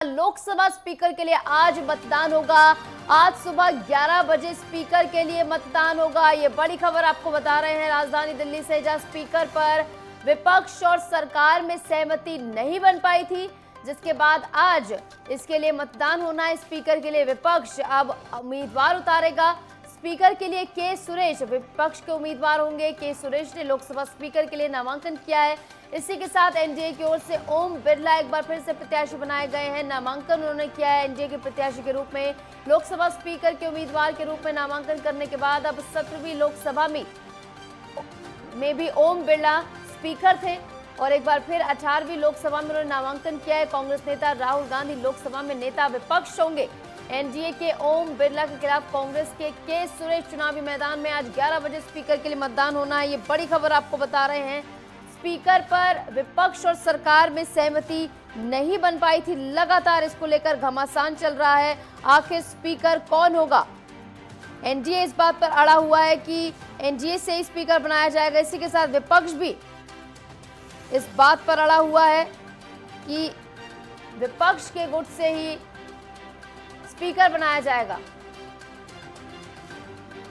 Lok Sabha speaker के लिए आज मतदान होगा। आज सुबह 11 बजे स्पीकर के लिए मतदान होगा। ये बड़ी खबर आपको बता रहे हैं राजधानी दिल्ली से, जहां स्पीकर पर विपक्ष और सरकार में सहमति नहीं बन पाई थी, जिसके बाद आज इसके लिए मतदान होना है। स्पीकर के लिए विपक्ष अब उम्मीदवार उतारेगा। स्पीकर के लिए के सुरेश विपक्ष के उम्मीदवार होंगे। के सुरेश ने लोकसभा स्पीकर के लिए नामांकन किया है। इसी के साथ एनडीए की ओर से ओम बिरला एक बार फिर से प्रत्याशी बनाए गए हैं। नामांकन उन्होंने किया है एनडीए के प्रत्याशी के रूप में। लोकसभा स्पीकर के उम्मीदवार के रूप में नामांकन करने के बाद अब 17वीं लोकसभा में भी ओम बिरला स्पीकर थे और एक बार फिर 18वीं लोकसभा में उन्होंने नामांकन किया है। कांग्रेस नेता राहुल गांधी लोकसभा में नेता विपक्ष होंगे। एनडीए के ओम बिरला के खिलाफ कांग्रेस के सुरेश चुनावी मैदान में आज 11 बजे स्पीकर के लिए मतदान होना है। ये बड़ी खबर आपको बता रहे हैं। स्पीकर पर विपक्ष और सरकार में सहमति नहीं बन पाई थी। लगातार इसको लेकर घमासान चल रहा है। आखिर स्पीकर कौन होगा? एनडीए इस बात पर अड़ा हुआ है कि एनडीए से ही स्पीकर बनाया जाएगा। इसी के साथ विपक्ष भी इस बात पर अड़ा हुआ है कि विपक्ष के गुट से ही स्पीकर बनाया जाएगा।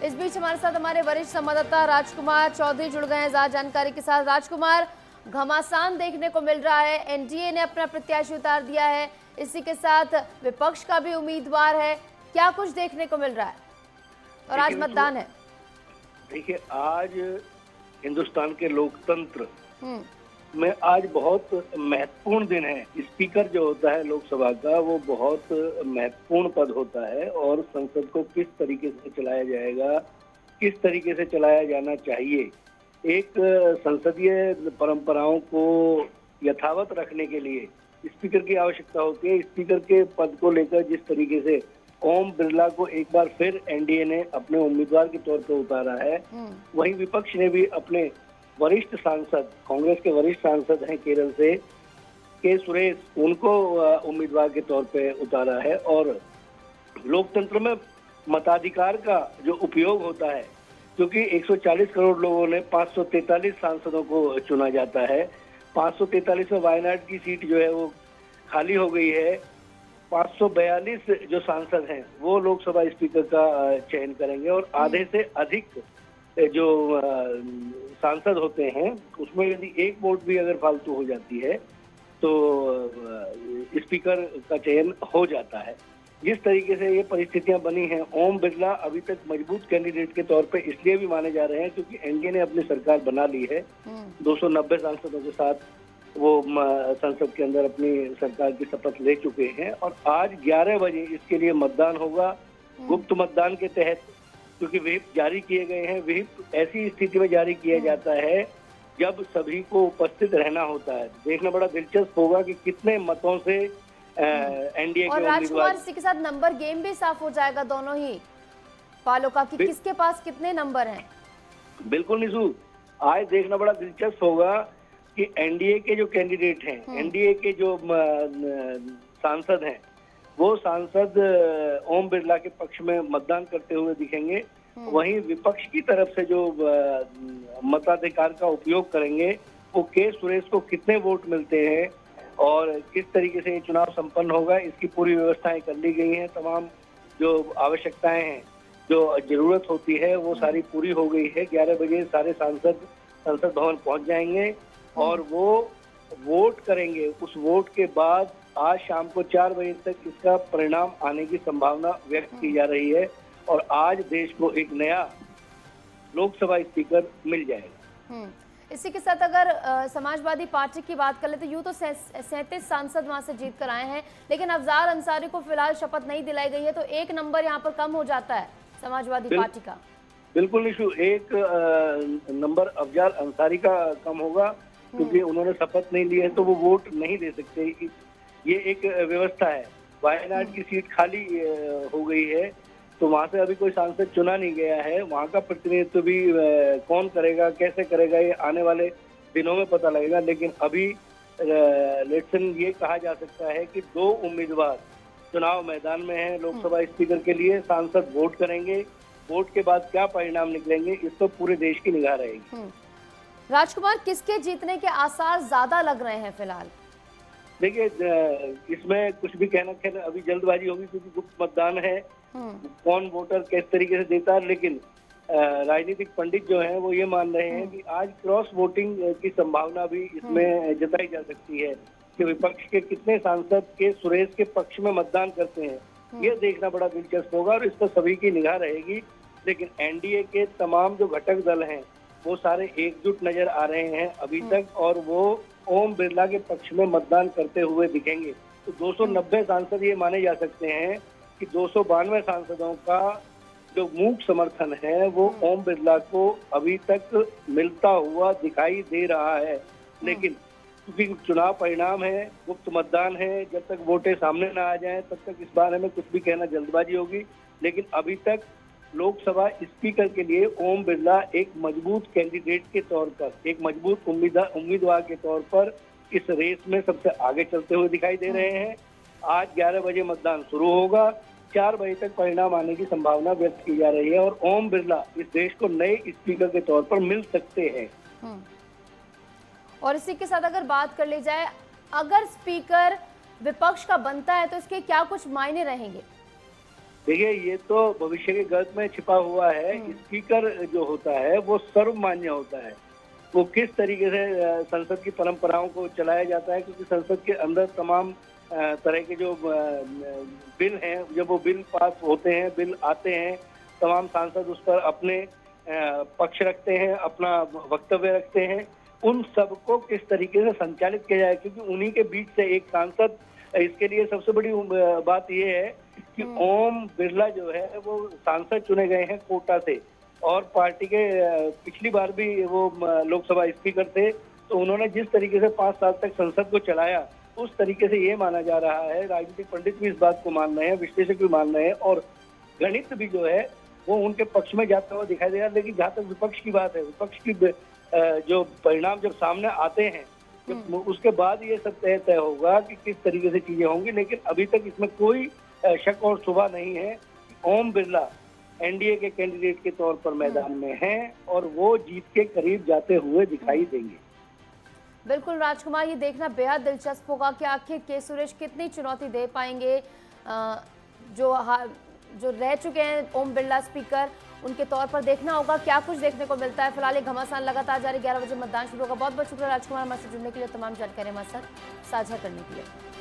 इस बीच हमारे साथ हमारे वरिष्ठ संवाददाता राजकुमार चौधरी जुड़ गए हैं ज्यादा जानकारी के साथ। राजकुमार, घमासान देखने को मिल रहा है। एनडीए ने अपना प्रत्याशी उतार दिया है, इसी के साथ विपक्ष का भी उम्मीदवार है। क्या कुछ देखने को मिल रहा है? और आज मतदान है। देखिए, आज हिंदुस्तान के लोकतंत्र में आज बहुत महत्वपूर्ण दिन है। स्पीकर जो होता है लोकसभा का, वो बहुत महत्वपूर्ण पद होता है और संसद को किस तरीके से चलाया जाएगा, किस तरीके से चलाया जाना चाहिए, एक संसदीय परंपराओं को यथावत रखने के लिए स्पीकर की आवश्यकता होती है। स्पीकर के पद को लेकर जिस तरीके से ओम बिरला को एक बार फिर एनडीए ने अपने उम्मीदवार के तौर पर उतारा है, वहीं विपक्ष ने भी अपने वरिष्ठ सांसद, कांग्रेस के वरिष्ठ सांसद हैं केरल से के सुरेश, उनको उम्मीदवार के तौर पे उतारा है। और लोकतंत्र में मताधिकार का जो उपयोग होता है, क्योंकि 140 करोड़ लोगों ने 543 सांसदों को चुना जाता है। 543 में वायनाड की सीट जो है वो खाली हो गई है। 542 जो सांसद हैं वो लोकसभा स्पीकर का चयन करेंगे और आधे से अधिक जो सांसद होते हैं उसमें यदि एक वोट भी अगर फालतू हो जाती है तो स्पीकर का चयन हो जाता है। जिस तरीके से ये परिस्थितियां बनी हैं, ओम बिरला अभी तक मजबूत कैंडिडेट के तौर पे इसलिए भी माने जा रहे हैं क्योंकि एनडीए ने अपनी सरकार बना ली है। 290 सांसदों के साथ वो संसद के अंदर अपनी सरकार की शपथ ले चुके हैं और आज 11 बजे इसके लिए मतदान होगा, गुप्त मतदान के तहत, क्योंकि व्हिप जारी किए गए हैं। व्हिप ऐसी स्थिति में जारी किया जाता है जब सभी को उपस्थित रहना होता है। देखना बड़ा दिलचस्प होगा कि कितने मतों से एनडीए के उम्मीदवार, इसी के साथ नंबर गेम भी साफ हो जाएगा दोनों ही पालों का कि किसके पास कितने नंबर हैं। बिल्कुल निशु, आज देखना बड़ा दिलचस्प होगा कि एनडीए के जो कैंडिडेट हैं, एनडीए के जो सांसद हैं, वो सांसद ओम बिरला के पक्ष में मतदान करते हुए दिखेंगे। वहीं विपक्ष की तरफ से जो मताधिकार का उपयोग करेंगे वो के सुरेश को कितने वोट मिलते हैं और किस तरीके से ये चुनाव संपन्न होगा, इसकी पूरी व्यवस्थाएं कर ली गई हैं। तमाम जो आवश्यकताएं हैं, जो जरूरत होती है, वो सारी पूरी हो गई है। 11 बजे सारे सांसद संसद भवन पहुंच जाएंगे और वो वोट करेंगे। उस वोट के बाद आज शाम को 4 बजे तक इसका परिणाम आने की संभावना व्यक्त की जा रही है और आज देश को एक नया लोकसभा स्पीकर मिल जाएगा। इसी के साथ अगर समाजवादी पार्टी की बात कर ले तो यूं तो 37 सांसद वहां से जीत कर आए हैं, लेकिन अफजार अंसारी को फिलहाल शपथ नहीं दिलाई गई है, तो एक नंबर यहाँ पर कम हो जाता है समाजवादी पार्टी का। बिल्कुल निशु, एक नंबर अफजार अंसारी का कम होगा क्योंकि उन्होंने शपथ नहीं ली है तो वो वोट नहीं दे सकते। ये एक व्यवस्था है। वायनाड की सीट खाली हो गई है तो वहां से अभी कोई सांसद चुना नहीं गया है। वहां का प्रतिनिधित्व भी कौन करेगा, कैसे करेगा, ये आने वाले दिनों में पता लगेगा। लेकिन अभी लेट्सन ये कहा जा सकता है कि 2 उम्मीदवार चुनाव मैदान में हैं लोकसभा स्पीकर के लिए। सांसद वोट करेंगे, वोट के बाद क्या परिणाम निकलेंगे इस पर पूरे देश की निगाह रहेगी। राजकुमार, किसके जीतने के आसार ज्यादा लग रहे हैं फिलहाल? देखिए इसमें कुछ भी कहना, खैर अभी जल्दबाजी होगी क्योंकि गुप्त मतदान है, कौन वोटर किस तरीके से देता है। लेकिन राजनीतिक पंडित जो हैं वो ये मान रहे हैं कि आज क्रॉस वोटिंग की संभावना भी इसमें जताई जा सकती है कि विपक्ष के कितने सांसद के सुरेश के पक्ष में मतदान करते हैं। ये देखना बड़ा दिलचस्प होगा और इस पर सभी की निगाह रहेगी। लेकिन एनडीए के तमाम जो घटक दल हैं वो सारे एकजुट नजर आ रहे हैं अभी तक, और वो ओम बिरला के पक्ष में मतदान करते हुए दिखेंगे। तो 290 सांसद ये माने जा सकते हैं कि 292 सांसदों का जो मूक समर्थन है वो ओम बिरला को अभी तक मिलता हुआ दिखाई दे रहा है। लेकिन क्योंकि चुनाव परिणाम है, गुप्त मतदान है, जब तक वोटें सामने ना आ जाएं तब तक इस बारे में कुछ भी कहना जल्दबाजी होगी। लेकिन अभी तक लोकसभा स्पीकर के लिए ओम बिरला एक मजबूत कैंडिडेट के तौर पर, एक मजबूत उम्मीदवार के तौर पर इस रेस में सबसे आगे चलते हुए दिखाई दे रहे हैं। आज 11 बजे मतदान शुरू होगा, 4 बजे तक परिणाम आने की संभावना व्यक्त की जा रही है और ओम बिरला इस देश को नए स्पीकर के तौर पर मिल सकते हैं। और इसी के साथ अगर बात कर ली जाए, अगर स्पीकर विपक्ष का बनता है तो इसके क्या कुछ मायने रहेंगे? देखिए ये तो भविष्य के गर्त में छिपा हुआ है। स्पीकर जो होता है वो सर्वमान्य होता है। वो किस तरीके से संसद की परंपराओं को चलाया जाता है, क्योंकि संसद के अंदर तमाम तरह के जो बिल हैं, जब वो बिल पास होते हैं, बिल आते हैं, तमाम सांसद उस पर अपने पक्ष रखते हैं, अपना वक्तव्य रखते हैं। उन सबको किस तरीके से संचालित किया जाए, क्योंकि उन्हीं के बीच से एक सांसद, इसके लिए सबसे बड़ी बात यह है कि ओम बिरला जो है वो सांसद चुने गए हैं कोटा से, और पार्टी के पिछली बार भी वो लोकसभा स्पीकर थे। तो उन्होंने जिस तरीके से 5 साल तक संसद को चलाया, उस तरीके से ये माना जा रहा है, राजनीतिक पंडित भी इस बात को मान रहे हैं, विश्लेषक भी मान रहे हैं, और गणित भी जो है वो उनके पक्ष में जाता हुआ दिखाई दे रहा है। लेकिन जहाँ तक विपक्ष की बात है, विपक्ष की जो परिणाम जब सामने आते हैं उसके बाद ये सब तय होगा कि किस तरीके से चीजें होंगी। लेकिन अभी तक इसमें कोई शक और शुबा नहीं है कि ओम बिरला एनडीए के कैंडिडेट के तौर पर मैदान में हैं और वो जीत के करीब जाते हुए दिखाई देंगे। बिल्कुल राजकुमार, ये देखना बेहद दिलचस्प होगा कि आखिर के सुरेश कितनी चुनौती दे पाएंगे। जो रह चुके हैं ओम बिरला स्पीकर, उनके तौर पर देखना होगा क्या कुछ देखने को मिलता है। फिलहाल घमासान लगातार जारी, 11 बजे मतदान शुरू होगा। बहुत बहुत शुक्रिया राजकुमार हमारे से जुड़ने के लिए, तमाम जानकारी हमारे साथ साझा करने के लिए।